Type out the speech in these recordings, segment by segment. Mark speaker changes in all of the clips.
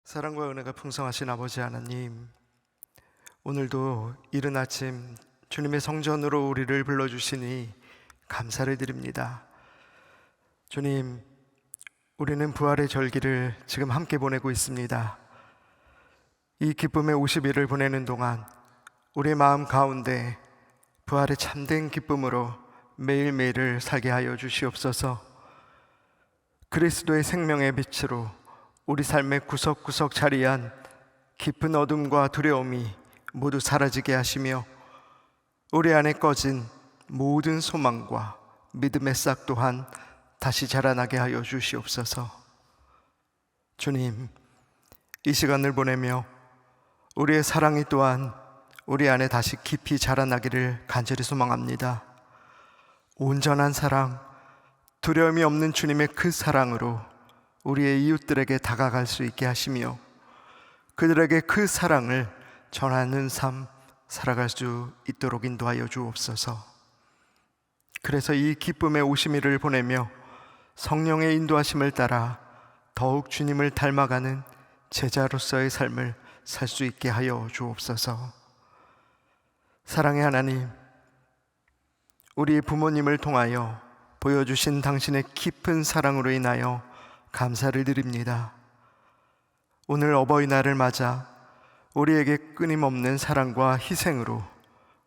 Speaker 1: 사랑과 은혜가 풍성하신 아버지 하나님, 오늘도 이른 아침 주님의 성전으로 우리를 불러주시니 감사를 드립니다. 주님, 우리는 부활의 절기를 지금 함께 보내고 있습니다. 이 기쁨의 50일을 보내는 동안 우리의 마음 가운데 부활의 참된 기쁨으로 매일매일을 살게 하여 주시옵소서. 그리스도의 생명의 빛으로 우리 삶의 구석구석 자리한 깊은 어둠과 두려움이 모두 사라지게 하시며 우리 안에 꺼진 모든 소망과 믿음의 싹 또한 다시 자라나게 하여 주시옵소서. 주님, 이 시간을 보내며 우리의 사랑이 또한 우리 안에 다시 깊이 자라나기를 간절히 소망합니다. 온전한 사랑, 두려움이 없는 주님의 그 사랑으로 우리의 이웃들에게 다가갈 수 있게 하시며 그들에게 그 사랑을 전하는 삶 살아갈 수 있도록 인도하여 주옵소서. 그래서 이 기쁨의 50일을 보내며 성령의 인도하심을 따라 더욱 주님을 닮아가는 제자로서의 삶을 살 수 있게 하여 주옵소서. 사랑의 하나님, 우리 부모님을 통하여 보여주신 당신의 깊은 사랑으로 인하여 감사를 드립니다. 오늘 어버이날을 맞아 우리에게 끊임없는 사랑과 희생으로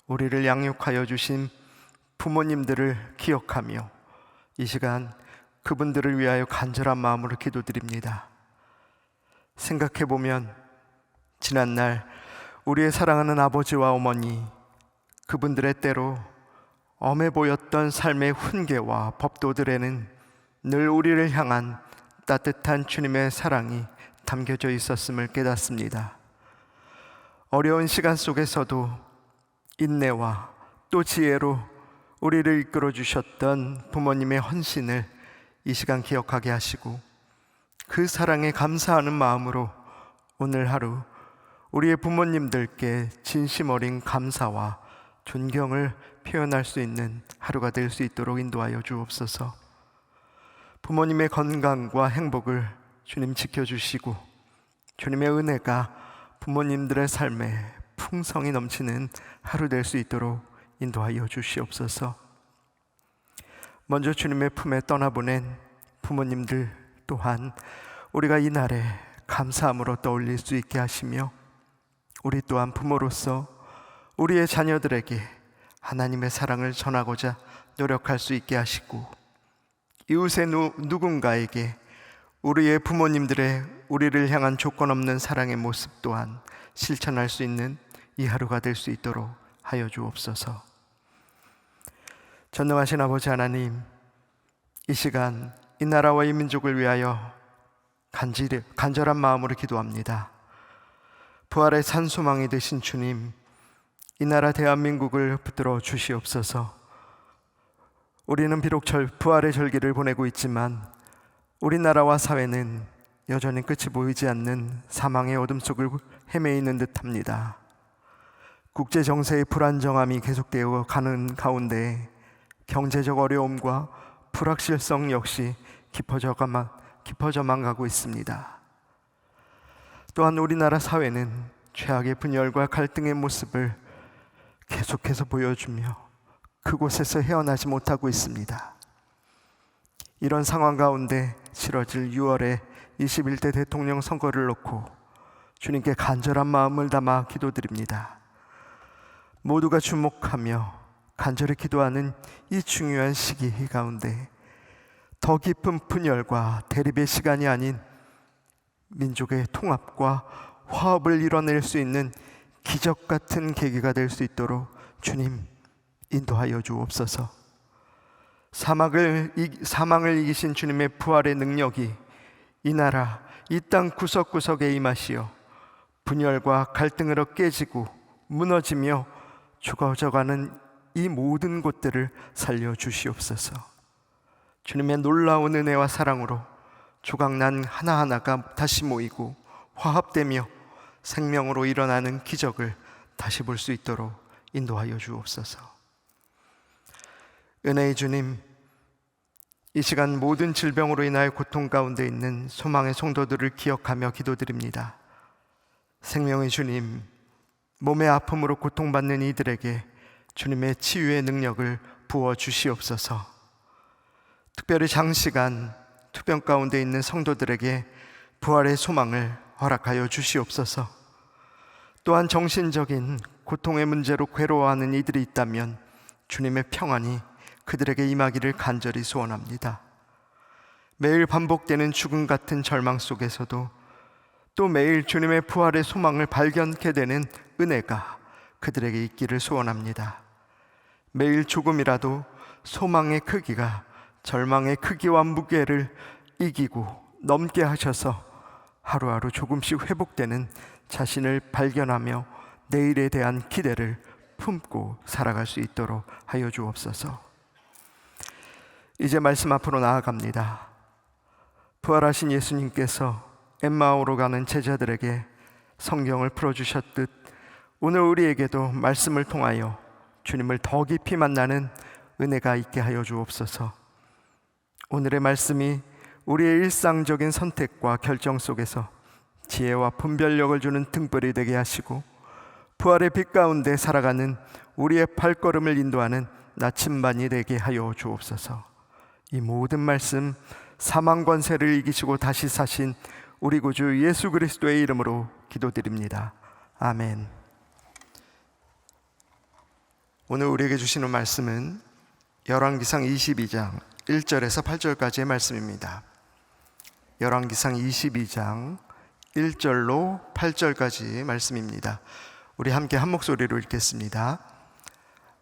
Speaker 1: 우리를 양육하여 주신 부모님들을 기억하며 이 시간 그분들을 위하여 간절한 마음으로 기도드립니다. 생각해보면 지난날 우리의 사랑하는 아버지와 어머니, 그분들의 때로 엄해 보였던 삶의 훈계와 법도들에는 늘 우리를 향한 따뜻한 주님의 사랑이 담겨져 있었음을 깨닫습니다. 어려운 시간 속에서도 인내와 또 지혜로 우리를 이끌어 주셨던 부모님의 헌신을 이 시간 기억하게 하시고 그 사랑에 감사하는 마음으로 오늘 하루 우리의 부모님들께 진심 어린 감사와 존경을 표현할 수 있는 하루가 될 수 있도록 인도하여 주옵소서. 부모님의 건강과 행복을 주님 지켜주시고 주님의 은혜가 부모님들의 삶에 풍성이 넘치는 하루 될 수 있도록 인도하여 주시옵소서. 먼저 주님의 품에 떠나보낸 부모님들 또한 우리가 이 날에 감사함으로 떠올릴 수 있게 하시며 우리 또한 부모로서 우리의 자녀들에게 하나님의 사랑을 전하고자 노력할 수 있게 하시고 이웃의 누군가에게 우리의 부모님들의 우리를 향한 조건 없는 사랑의 모습 또한 실천할 수 있는 이 하루가 될 수 있도록 하여 주옵소서. 전능하신 아버지 하나님, 이 시간 이 나라와 이 민족을 위하여 간절한 마음으로 기도합니다. 부활의 산소망이 되신 주님, 이 나라 대한민국을 붙들어 주시옵소서. 우리는 비록 부활의 절기를 보내고 있지만 우리나라와 사회는 여전히 끝이 보이지 않는 사망의 어둠 속을 헤매이는 듯합니다. 국제 정세의 불안정함이 계속되어 가는 가운데 경제적 어려움과 불확실성 역시 깊어져만 가고 있습니다. 또한 우리나라 사회는 최악의 분열과 갈등의 모습을 계속해서 보여주며 그곳에서 헤어나지 못하고 있습니다. 이런 상황 가운데 치러질 6월에 21대 대통령 선거를 놓고 주님께 간절한 마음을 담아 기도드립니다. 모두가 주목하며 간절히 기도하는 이 중요한 시기 가운데 더 깊은 분열과 대립의 시간이 아닌 민족의 통합과 화합을 이뤄낼 수 있는 기적 같은 계기가 될 수 있도록 주님 인도하여 주옵소서. 사망을 이기신 주님의 부활의 능력이 이 나라, 이 땅 구석구석에 임하시어 분열과 갈등으로 깨지고 무너지며 죽어져가는 이 모든 곳들을 살려주시옵소서. 주님의 놀라운 은혜와 사랑으로 조각난 하나하나가 다시 모이고 화합되며 생명으로 일어나는 기적을 다시 볼 수 있도록 인도하여 주옵소서. 은혜의 주님, 이 시간 모든 질병으로 인하여 고통 가운데 있는 소망의 성도들을 기억하며 기도드립니다. 생명의 주님, 몸의 아픔으로 고통받는 이들에게 주님의 치유의 능력을 부어 주시옵소서. 특별히 장시간 투병 가운데 있는 성도들에게 부활의 소망을 허락하여 주시옵소서. 또한 정신적인 고통의 문제로 괴로워하는 이들이 있다면 주님의 평안이 그들에게 임하기를 간절히 소원합니다. 매일 반복되는 죽음 같은 절망 속에서도 또 매일 주님의 부활의 소망을 발견케 되는 은혜가 그들에게 있기를 소원합니다. 매일 조금이라도 소망의 크기가 절망의 크기와 무게를 이기고 넘게 하셔서 하루하루 조금씩 회복되는 자신을 발견하며 내일에 대한 기대를 품고 살아갈 수 있도록 하여 주옵소서. 이제 말씀 앞으로 나아갑니다. 부활하신 예수님께서 엠마오로 가는 제자들에게 성경을 풀어주셨듯 오늘 우리에게도 말씀을 통하여 주님을 더 깊이 만나는 은혜가 있게 하여 주옵소서. 오늘의 말씀이 우리의 일상적인 선택과 결정 속에서 지혜와 분별력을 주는 등불이 되게 하시고 부활의 빛 가운데 살아가는 우리의 발걸음을 인도하는 나침반이 되게 하여 주옵소서. 이 모든 말씀 사망 권세를 이기시고 다시 사신 우리 구주 예수 그리스도의 이름으로 기도드립니다. 아멘. 오늘 우리에게 주시는 말씀은 열왕기상 22장 1절에서 8절까지의 말씀입니다. 열왕기상 22장 1절로 8절까지 말씀입니다. 우리 함께 한 목소리로 읽겠습니다.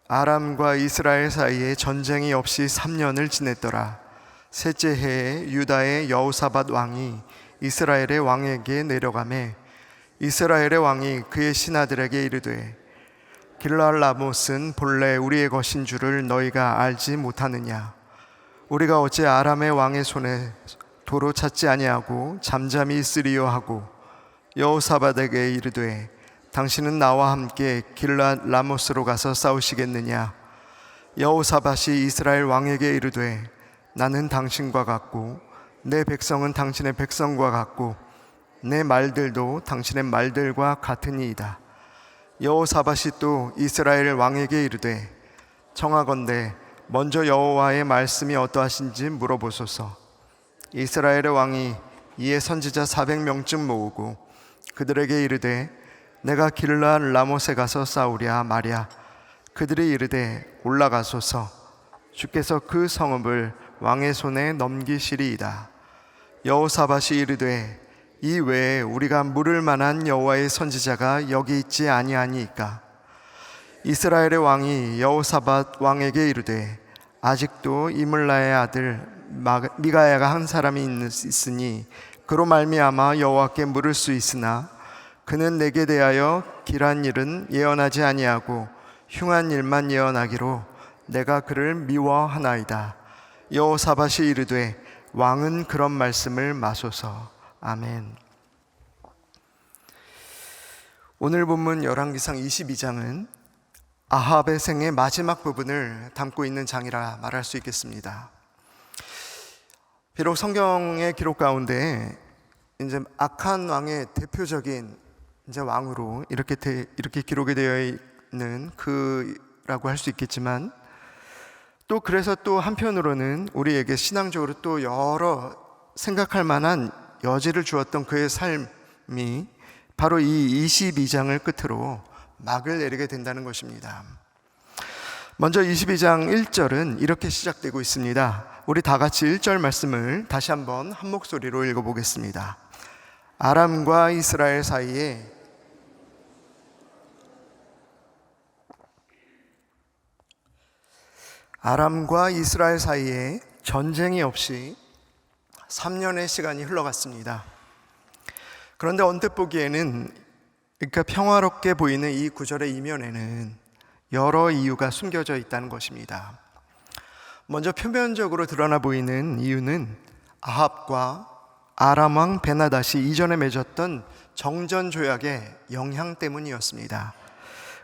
Speaker 1: 아람과 이스라엘 사이에 전쟁이 없이 3년을 지냈더라. 셋째 해에 유다의 여호사밧 왕이 이스라엘의 왕에게 내려가매 이스라엘의 왕이 그의 신하들에게 이르되 길르앗 라못은 본래 우리의 것인 줄을 너희가 알지 못하느냐? 우리가 어째 아람의 왕의 손에 도로 찾지 아니하고 잠잠히 있으리요 하고 여호사밧에게 이르되 당신은 나와 함께 길르앗 라못으로 가서 싸우시겠느냐? 여호사밧이 이스라엘 왕에게 이르되 나는 당신과 같고 내 백성은 당신의 백성과 같고 내 말들도 당신의 말들과 같으니이다. 여호사밧이 또 이스라엘 왕에게 이르되 청하건대 먼저 여호와의 말씀이 어떠하신지 물어보소서. 이스라엘의 왕이 이에 선지자 400명쯤 모으고 그들에게 이르되 내가 길르앗 라못에 가서 싸우랴 말랴. 그들이 이르되 올라가소서. 주께서 그 성읍을 왕의 손에 넘기시리이다. 여호사밧이 이르되 이 외에 우리가 물을 만한 여호와의 선지자가 여기 있지 아니하니이까? 이스라엘의 왕이 여호사밧 왕에게 이르되 아직도 이물라의 아들 미가야가 한 사람이 있으니 그로 말미암아 여호와께 물을 수 있으나 그는 내게 대하여 길한 일은 예언하지 아니하고 흉한 일만 예언하기로 내가 그를 미워하나이다. 여호사밧이 이르되 왕은 그런 말씀을 마소서. 아멘. 오늘 본문 열왕기상 22장은 아합의 생의 마지막 부분을 담고 있는 장이라 말할 수 있겠습니다. 비록 성경의 기록 가운데 이제 악한 왕의 대표적인 이제 왕으로 이렇게 기록이 되어 있는 그라고 할 수 있겠지만 또 그래서 또 한편으로는 우리에게 신앙적으로 또 여러 생각할 만한 여지를 주었던 그의 삶이 바로 이 22장을 끝으로 막을 내리게 된다는 것입니다. 먼저 22장 1절은 이렇게 시작되고 있습니다. 우리 다 같이 1절 말씀을 다시 한번 한 목소리로 읽어보겠습니다. 아람과 이스라엘 사이에 전쟁이 없이 3년의 시간이 흘러갔습니다. 그런데 언뜻 보기에는 그러니까 평화롭게 보이는 이 구절의 이면에는 여러 이유가 숨겨져 있다는 것입니다. 먼저 표면적으로 드러나 보이는 이유는 아합과 아람 왕 베나닷이 이전에 맺었던 정전 조약의 영향 때문이었습니다.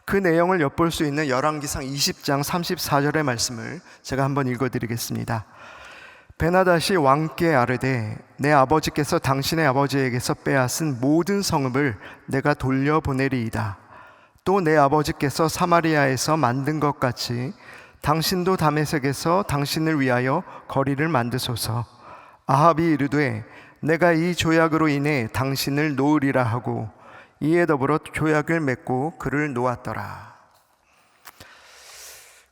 Speaker 1: 그 내용을 엿볼 수 있는 열왕기상 20장 34절의 말씀을 제가 한번 읽어드리겠습니다. 베나다시 왕께 아뢰되 내 아버지께서 당신의 아버지에게서 빼앗은 모든 성읍을 내가 돌려보내리이다. 또 내 아버지께서 사마리아에서 만든 것 같이 당신도 다메섹에서 당신을 위하여 거리를 만드소서. 아합이 이르되 내가 이 조약으로 인해 당신을 놓으리라 하고 이에 더불어 조약을 맺고 그를 놓았더라.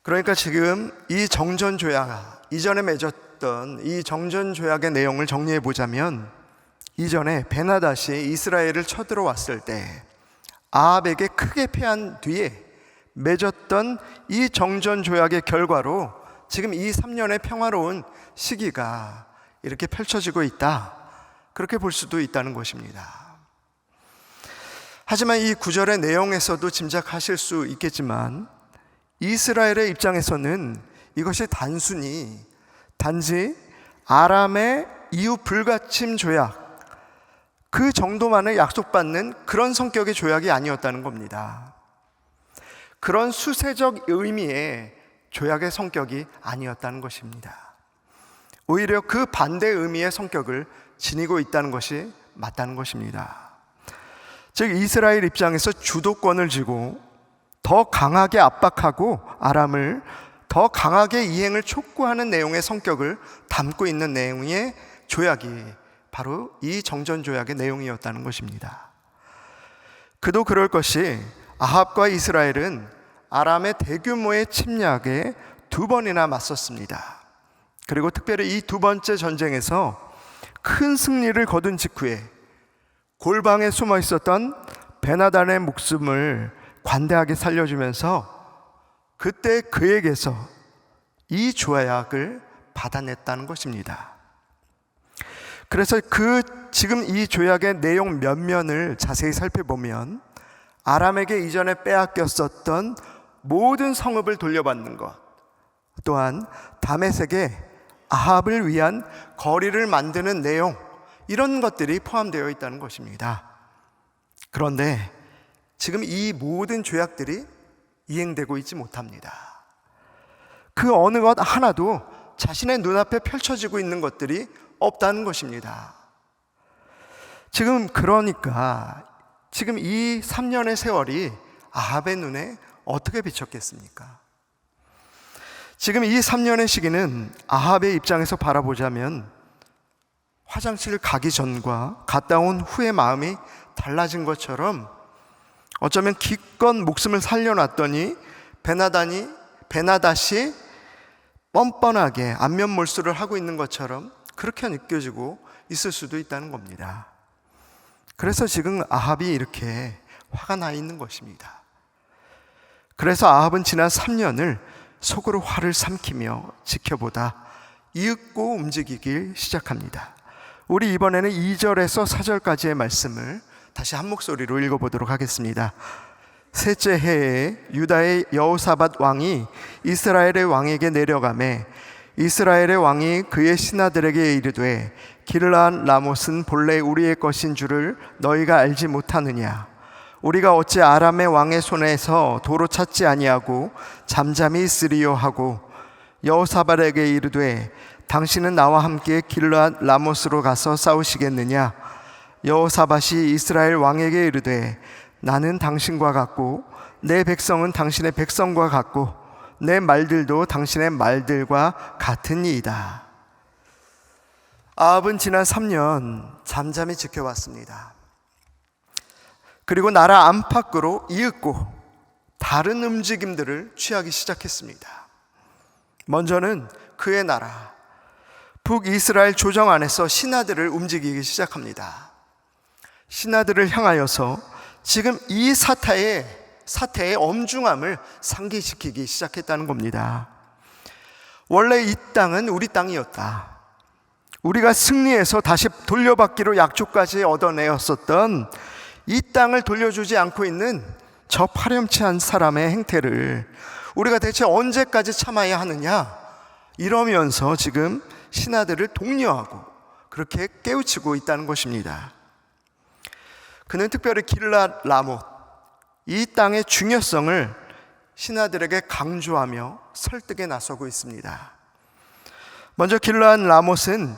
Speaker 1: 그러니까 지금 이 정전 조약, 이전에 맺었던 이 정전 조약의 내용을 정리해 보자면, 이전에 베나다시 이스라엘을 쳐들어왔을 때 아합에게 크게 패한 뒤에 맺었던 이 정전 조약의 결과로 지금 이 3년의 평화로운 시기가 이렇게 펼쳐지고 있다, 그렇게 볼 수도 있다는 것입니다. 하지만 이 구절의 내용에서도 짐작하실 수 있겠지만, 이스라엘의 입장에서는 이것이 단지 아람의 이웃 불가침 조약, 그 정도만을 약속받는 그런 성격의 조약이 아니었다는 겁니다. 그런 수세적 의미의 조약의 성격이 아니었다는 것입니다. 오히려 그 반대 의미의 성격을 지니고 있다는 것이 맞다는 것입니다. 즉, 이스라엘 입장에서 주도권을 쥐고 더 강하게 압박하고 아람을 더 강하게 이행을 촉구하는 내용의 성격을 담고 있는 내용의 조약이 바로 이 정전조약의 내용이었다는 것입니다. 그도 그럴 것이, 아합과 이스라엘은 아람의 대규모의 침략에 2번이나 맞섰습니다. 그리고 특별히 이 2번째 전쟁에서 큰 승리를 거둔 직후에 골방에 숨어 있었던 베나단의 목숨을 관대하게 살려주면서 그때 그에게서 이 조약을 받아냈다는 것입니다. 그래서 지금 이 조약의 내용 몇 면을 자세히 살펴보면, 아람에게 이전에 빼앗겼었던 모든 성읍을 돌려받는 것, 또한 다메섹에 아합을 위한 거리를 만드는 내용, 이런 것들이 포함되어 있다는 것입니다. 그런데 지금 이 모든 조약들이 이행되고 있지 못합니다. 그 어느 것 하나도 자신의 눈앞에 펼쳐지고 있는 것들이 없다는 것입니다. 그러니까 지금 이 3년의 세월이 아합의 눈에 어떻게 비쳤겠습니까? 지금 이 3년의 시기는 아합의 입장에서 바라보자면 화장실 가기 전과 갔다 온 후의 마음이 달라진 것처럼, 어쩌면 기껏 목숨을 살려놨더니 베나다시 뻔뻔하게 안면몰수를 하고 있는 것처럼 그렇게 느껴지고 있을 수도 있다는 겁니다. 그래서 지금 아합이 이렇게 화가 나 있는 것입니다. 그래서 아합은 지난 3년을 속으로 화를 삼키며 지켜보다 이윽고 움직이길 시작합니다. 우리 이번에는 2절에서 4절까지의 말씀을 다시 한 목소리로 읽어보도록 하겠습니다. 셋째 해에 유다의 여호사밧 왕이 이스라엘의 왕에게 내려가매 이스라엘의 왕이 그의 신하들에게 이르되 길르앗 라못은 본래 우리의 것인 줄을 너희가 알지 못하느냐? 우리가 어찌 아람의 왕의 손에서 도로 찾지 아니하고 잠잠히 있으리요 하고 여호사밧에게 이르되 당신은 나와 함께 길르앗 라못으로 가서 싸우시겠느냐? 여호사밧이 이스라엘 왕에게 이르되 나는 당신과 같고 내 백성은 당신의 백성과 같고 내 말들도 당신의 말들과 같으니이다. 아합은 지난 3년 잠잠히 지켜봤습니다. 그리고 나라 안팎으로 이윽고 다른 움직임들을 취하기 시작했습니다. 먼저는 그의 나라 북이스라엘 조정 안에서 신하들을 움직이기 시작합니다. 신하들을 향하여서 지금 이 사태의 엄중함을 상기시키기 시작했다는 겁니다. 원래 이 땅은 우리 땅이었다. 우리가 승리해서 다시 돌려받기로 약속까지 얻어내었었던 이 땅을 돌려주지 않고 있는 저 파렴치한 사람의 행태를 우리가 대체 언제까지 참아야 하느냐, 이러면서 지금 신하들을 독려하고 그렇게 깨우치고 있다는 것입니다. 그는 특별히 길르앗 라못, 이 땅의 중요성을 신하들에게 강조하며 설득에 나서고 있습니다. 먼저 길르앗 라못은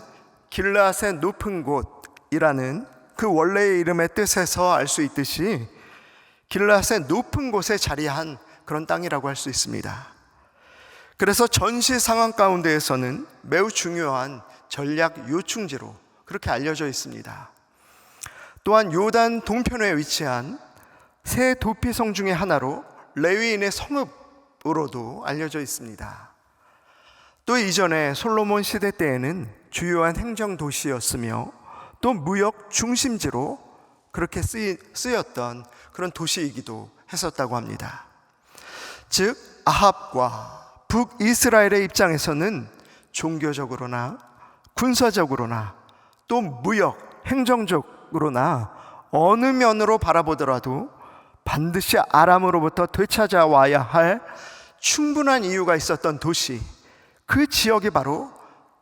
Speaker 1: 길르앗의 높은 곳이라는 그 원래의 이름의 뜻에서 알 수 있듯이 길르앗의 높은 곳에 자리한 그런 땅이라고 할 수 있습니다. 그래서 전시 상황 가운데에서는 매우 중요한 전략 요충지로 그렇게 알려져 있습니다. 또한 요단 동편에 위치한 세 도피성 중의 하나로 레위인의 성읍으로도 알려져 있습니다. 또 이전에 솔로몬 시대 때에는 주요한 행정 도시였으며 또 무역 중심지로 그렇게 쓰였던 그런 도시이기도 했었다고 합니다. 즉 아합과 북이스라엘의 입장에서는 종교적으로나 군사적으로나 또 무역, 행정적으로나 어느 면으로 바라보더라도 반드시 아람으로부터 되찾아와야 할 충분한 이유가 있었던 도시, 그 지역이 바로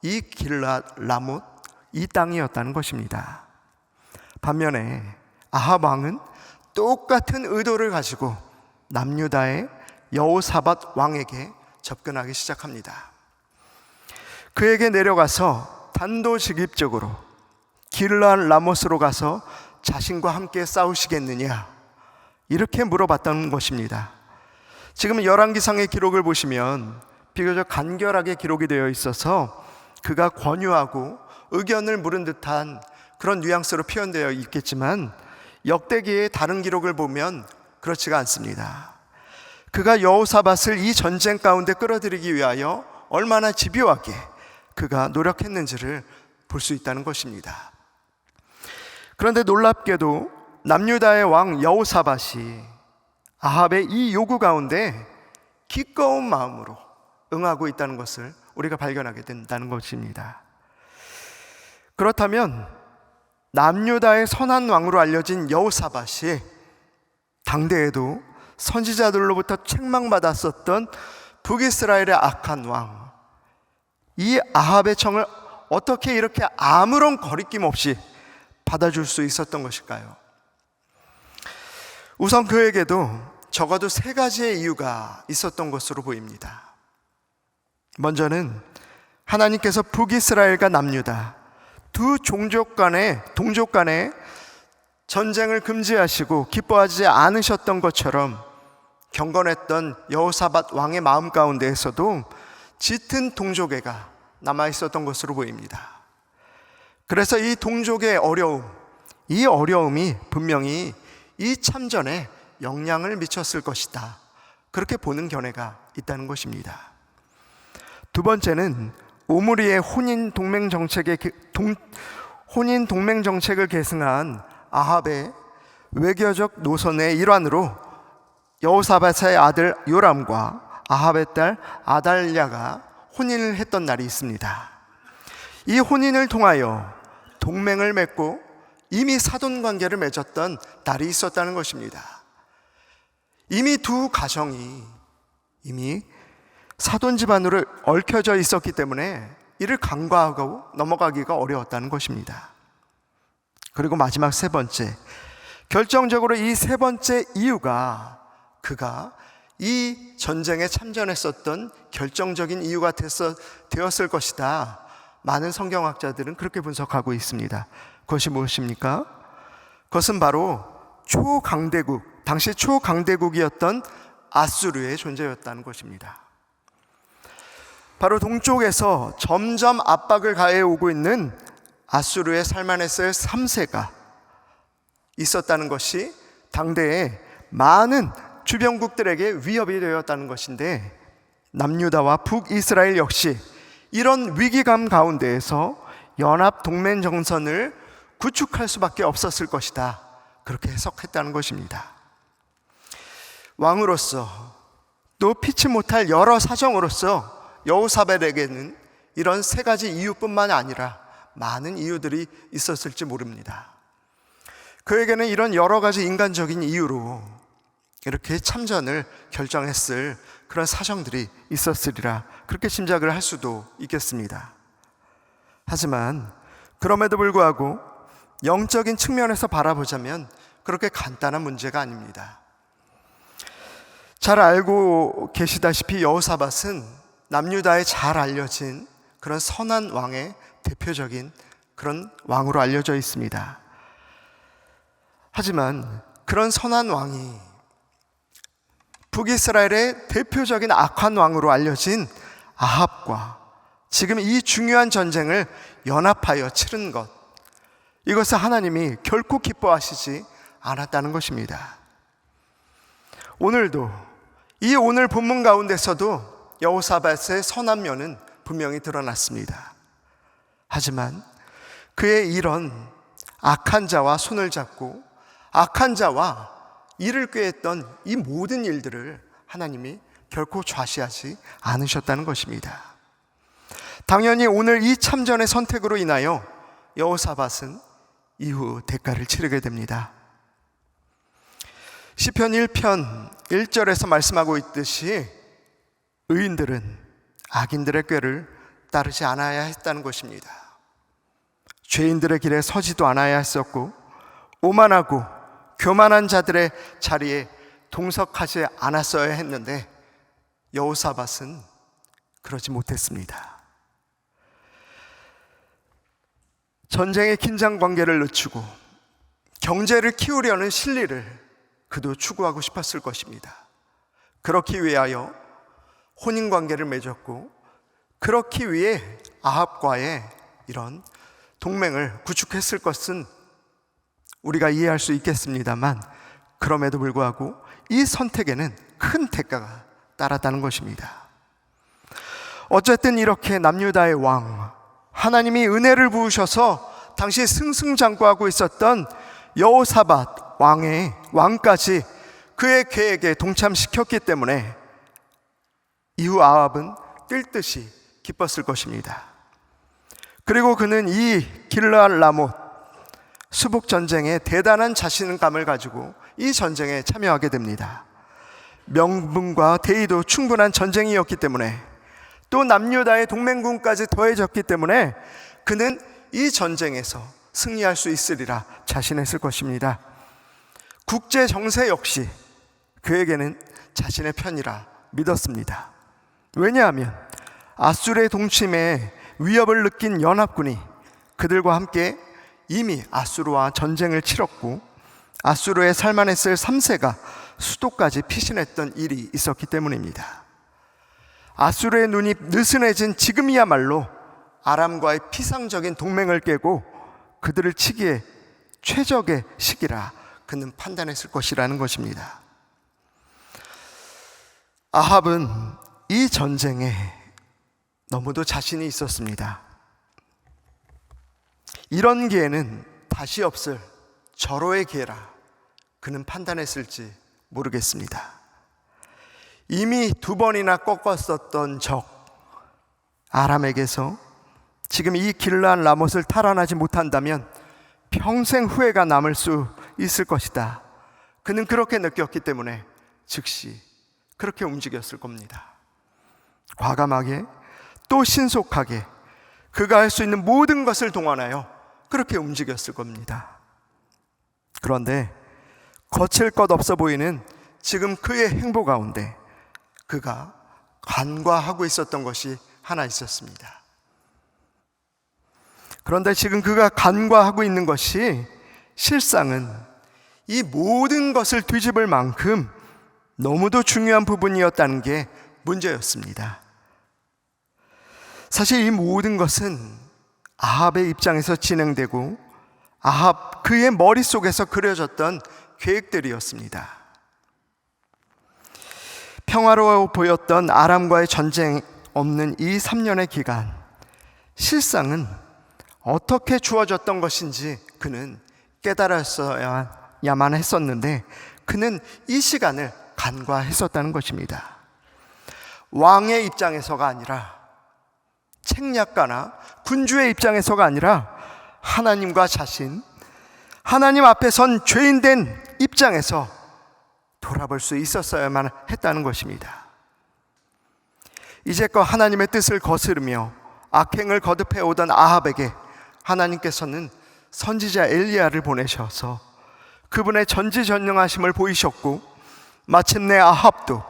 Speaker 1: 이 길르앗 라못, 이 땅이었다는 것입니다. 반면에 아합 왕은 똑같은 의도를 가지고 남유다의 여호사밧 왕에게 접근하기 시작합니다. 그에게 내려가서 단도직입적으로 길르앗 라못으로 가서 자신과 함께 싸우시겠느냐, 이렇게 물어봤다는 것입니다. 지금 열왕기상의 기록을 보시면 비교적 간결하게 기록이 되어 있어서 그가 권유하고 의견을 물은 듯한 그런 뉘앙스로 표현되어 있겠지만 역대기의 다른 기록을 보면 그렇지가 않습니다. 그가 여호사밧을 이 전쟁 가운데 끌어들이기 위하여 얼마나 집요하게 그가 노력했는지를 볼 수 있다는 것입니다. 그런데 놀랍게도 남유다의 왕 여호사밧이 아합의 이 요구 가운데 기꺼운 마음으로 응하고 있다는 것을 우리가 발견하게 된다는 것입니다. 그렇다면 남유다의 선한 왕으로 알려진 여호사밧이 당대에도 선지자들로부터 책망받았었던 북이스라엘의 악한 왕, 이 아합의 청을 어떻게 이렇게 아무런 거리낌 없이 받아줄 수 있었던 것일까요? 우선 그에게도 적어도 세 가지의 이유가 있었던 것으로 보입니다. 먼저는 하나님께서 북이스라엘과 남유다 두 동족 간의 전쟁을 금지하시고 기뻐하지 않으셨던 것처럼 경건했던 여호사밧 왕의 마음 가운데에서도 짙은 동족애가 남아있었던 것으로 보입니다. 그래서 이 동족의 어려움, 이 어려움이 분명히 이 참전에 영향을 미쳤을 것이다, 그렇게 보는 견해가 있다는 것입니다. 두 번째는 오므리의 혼인 동맹 정책을 계승한 아합의 외교적 노선의 일환으로 여호사밧의 아들 요람과 아합의 딸 아달랴가 혼인을 했던 날이 있습니다. 이 혼인을 통하여 동맹을 맺고 이미 사돈 관계를 맺었던 날이 있었다는 것입니다. 이미 두 가정이 이미 사돈 집안으로 얽혀져 있었기 때문에 이를 간과하고 넘어가기가 어려웠다는 것입니다. 그리고 마지막 세 번째, 결정적으로 이 세 번째 이유가 그가 이 전쟁에 참전했었던 결정적인 이유가 되었을 것이다, 많은 성경학자들은 그렇게 분석하고 있습니다. 그것이 무엇입니까? 그것은 바로 당시 초강대국이었던 아수르의 존재였다는 것입니다. 바로 동쪽에서 점점 압박을 가해오고 있는 아수르의 살마네스 3세가 있었다는 것이 당대의 많은 주변국들에게 위협이 되었다는 것인데, 남유다와 북이스라엘 역시 이런 위기감 가운데에서 연합 동맹 정선을 구축할 수밖에 없었을 것이다, 그렇게 해석했다는 것입니다. 왕으로서 또 피치 못할 여러 사정으로서 여호사밧에게는 이런 세 가지 이유뿐만 아니라 많은 이유들이 있었을지 모릅니다. 그에게는 이런 여러 가지 인간적인 이유로 이렇게 참전을 결정했을 그런 사정들이 있었으리라, 그렇게 짐작을 할 수도 있겠습니다. 하지만 그럼에도 불구하고 영적인 측면에서 바라보자면 그렇게 간단한 문제가 아닙니다. 잘 알고 계시다시피 여호사밧은 남유다에 잘 알려진 그런 선한 왕의 대표적인 그런 왕으로 알려져 있습니다. 하지만 그런 선한 왕이 북이스라엘의 대표적인 악한 왕으로 알려진 아합과 지금 이 중요한 전쟁을 연합하여 치른 것, 이것을 하나님이 결코 기뻐하시지 않았다는 것입니다. 오늘도 이 오늘 본문 가운데서도 여호사밧의 선한 면은 분명히 드러났습니다. 하지만 그의 이런 악한 자와 손을 잡고 악한 자와 이를 꾀했던 이 모든 일들을 하나님이 결코 좌시하지 않으셨다는 것입니다. 당연히 오늘 이 참전의 선택으로 인하여 여호사밧은 이후 대가를 치르게 됩니다. 시편 1편 1절에서 말씀하고 있듯이 의인들은 악인들의 꾀를 따르지 않아야 했다는 것입니다. 죄인들의 길에 서지도 않아야 했었고 오만하고 교만한 자들의 자리에 동석하지 않았어야 했는데 여호사밧은 그러지 못했습니다. 전쟁의 긴장 관계를 늦추고 경제를 키우려는 실리를 그도 추구하고 싶었을 것입니다. 그렇기 위하여 혼인관계를 맺었고 그렇기 위해 아합과의 이런 동맹을 구축했을 것은 우리가 이해할 수 있겠습니다만, 그럼에도 불구하고 이 선택에는 큰 대가가 따랐다는 것입니다. 어쨌든 이렇게 남유다의 왕, 하나님이 은혜를 부으셔서 당시 승승장구하고 있었던 여호사밧 왕의 왕까지 그의 계획에 동참시켰기 때문에 이후 아합은 뛸 듯이 기뻤을 것입니다. 그리고 그는 이 길르앗 라못 수복 전쟁에 대단한 자신감을 가지고 이 전쟁에 참여하게 됩니다. 명분과 대의도 충분한 전쟁이었기 때문에, 또 남유다의 동맹군까지 더해졌기 때문에 그는 이 전쟁에서 승리할 수 있으리라 자신했을 것입니다. 국제 정세 역시 그에게는 자신의 편이라 믿었습니다. 왜냐하면 아수르의 동침에 위협을 느낀 연합군이 그들과 함께 이미 아수르와 전쟁을 치렀고 아수르에 살만했을 3세가 수도까지 피신했던 일이 있었기 때문입니다. 아수르의 눈이 느슨해진 지금이야말로 아람과의 피상적인 동맹을 깨고 그들을 치기에 최적의 시기라 그는 판단했을 것이라는 것입니다. 아합은 이 전쟁에 너무도 자신이 있었습니다. 이런 기회는 다시 없을 절호의 기회라 그는 판단했을지 모르겠습니다. 이미 2번이나 꺾었었던 적 아람에게서 지금 이 길르앗 라못을 탈환하지 못한다면 평생 후회가 남을 수 있을 것이다. 그는 그렇게 느꼈기 때문에 즉시 그렇게 움직였을 겁니다. 과감하게 또 신속하게 그가 할 수 있는 모든 것을 동원하여 그렇게 움직였을 겁니다. 그런데 거칠 것 없어 보이는 지금 그의 행보 가운데 그가 간과하고 있었던 것이 하나 있었습니다. 그런데 지금 그가 간과하고 있는 것이 실상은 이 모든 것을 뒤집을 만큼 너무도 중요한 부분이었다는 게 문제였습니다. 사실 이 모든 것은 아합의 입장에서 진행되고 아합 그의 머릿속에서 그려졌던 계획들이었습니다. 평화로워 보였던 아람과의 전쟁 없는 이 3년의 기간, 실상은 어떻게 주어졌던 것인지 그는 깨달았어야만 했었는데 그는 이 시간을 간과했었다는 것입니다. 왕의 입장에서가 아니라, 책략가나 군주의 입장에서가 아니라 하나님과 자신, 하나님 앞에 선 죄인된 입장에서 돌아볼 수 있었어야만 했다는 것입니다. 이제껏 하나님의 뜻을 거스르며 악행을 거듭해 오던 아합에게 하나님께서는 선지자 엘리야를 보내셔서 그분의 전지전능하심을 보이셨고, 마침내 아합도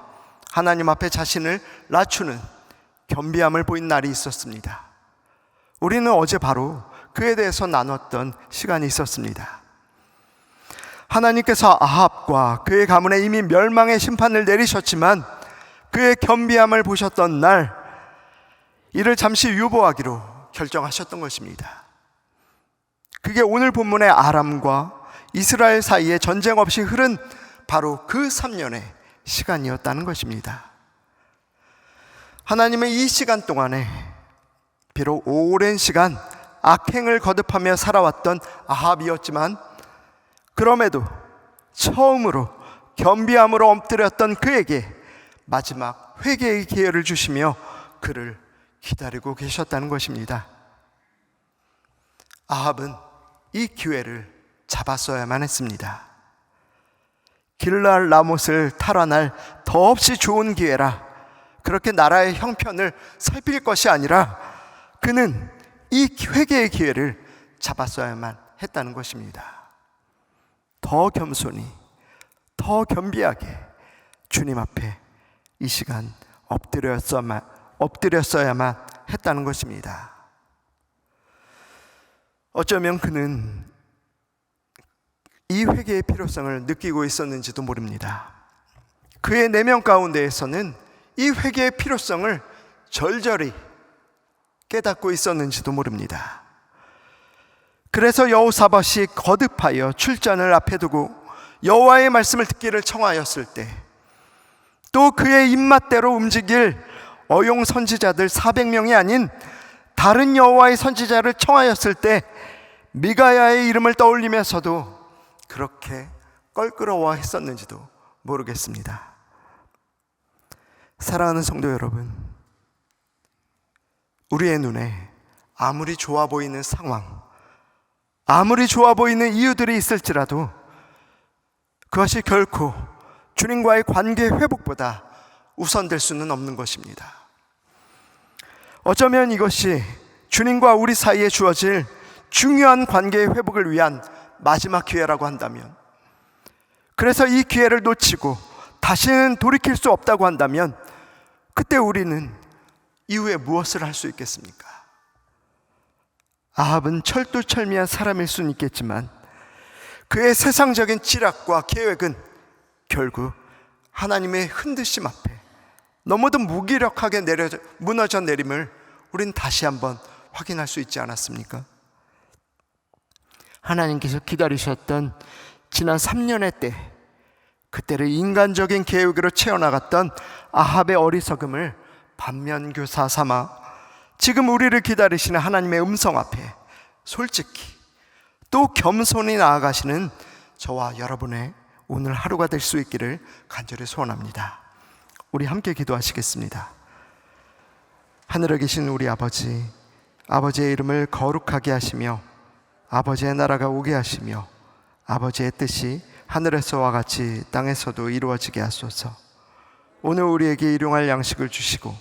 Speaker 1: 하나님 앞에 자신을 낮추는 겸비함을 보인 날이 있었습니다. 우리는 어제 바로 그에 대해서 나눴던 시간이 있었습니다. 하나님께서 아합과 그의 가문에 이미 멸망의 심판을 내리셨지만 그의 겸비함을 보셨던 날 이를 잠시 유보하기로 결정하셨던 것입니다. 그게 오늘 본문의 아람과 이스라엘 사이에 전쟁 없이 흐른 바로 그 3년의 시간이었다는 것입니다. 하나님은 이 시간 동안에 비록 오랜 시간 악행을 거듭하며 살아왔던 아합이었지만 그럼에도 처음으로 겸비함으로 엎드렸던 그에게 마지막 회개의 기회를 주시며 그를 기다리고 계셨다는 것입니다. 아합은 이 기회를 잡았어야만 했습니다. 길르앗 라못을 탈환할 더없이 좋은 기회라 그렇게 나라의 형편을 살필 것이 아니라 그는 이 회개의 기회를 잡았어야만 했다는 것입니다. 더 겸손히, 더 겸비하게 주님 앞에 이 시간 엎드렸어야만 했다는 것입니다. 어쩌면 그는 이 회개의 필요성을 느끼고 있었는지도 모릅니다. 그의 내면 가운데에서는 이 회개의 필요성을 절절히 깨닫고 있었는지도 모릅니다. 그래서 여호사밧이 거듭하여 출전을 앞에 두고 여호와의 말씀을 듣기를 청하였을 때 또 그의 입맛대로 움직일 어용 선지자들 400명이 아닌 다른 여호와의 선지자를 청하였을 때 미가야의 이름을 떠올리면서도 그렇게 껄끄러워했었는지도 모르겠습니다. 사랑하는 성도 여러분, 우리의 눈에 아무리 좋아 보이는 상황, 아무리 좋아 보이는 이유들이 있을지라도 그것이 결코 주님과의 관계 회복보다 우선될 수는 없는 것입니다. 어쩌면 이것이 주님과 우리 사이에 주어질 중요한 관계의 회복을 위한 마지막 기회라고 한다면, 그래서 이 기회를 놓치고 다시는 돌이킬 수 없다고 한다면 그때 우리는 이후에 무엇을 할 수 있겠습니까? 아합은 철두철미한 사람일 수는 있겠지만 그의 세상적인 지략과 계획은 결국 하나님의 흔드심 앞에 너무도 무기력하게 무너져 내림을 우린 다시 한번 확인할 수 있지 않았습니까? 하나님께서 기다리셨던 지난 3년의 때, 그때를 인간적인 계획으로 채워나갔던 아합의 어리석음을 반면교사 삼아 지금 우리를 기다리시는 하나님의 음성 앞에 솔직히 또 겸손히 나아가시는 저와 여러분의 오늘 하루가 될 수 있기를 간절히 소원합니다. 우리 함께 기도하시겠습니다. 하늘에 계신 우리 아버지, 아버지의 이름을 거룩하게 하시며 아버지의 나라가 오게 하시며 아버지의 뜻이 하늘에서와 같이 땅에서도 이루어지게 하소서. 오늘 우리에게 일용할 양식을 주시고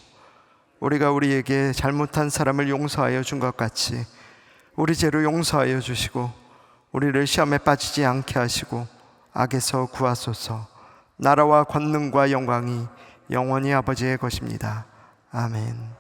Speaker 1: 우리가 우리에게 잘못한 사람을 용서하여 준 것 같이 우리 죄를 용서하여 주시고 우리를 시험에 빠지지 않게 하시고 악에서 구하소서. 나라와 권능과 영광이 영원히 아버지의 것입니다. 아멘.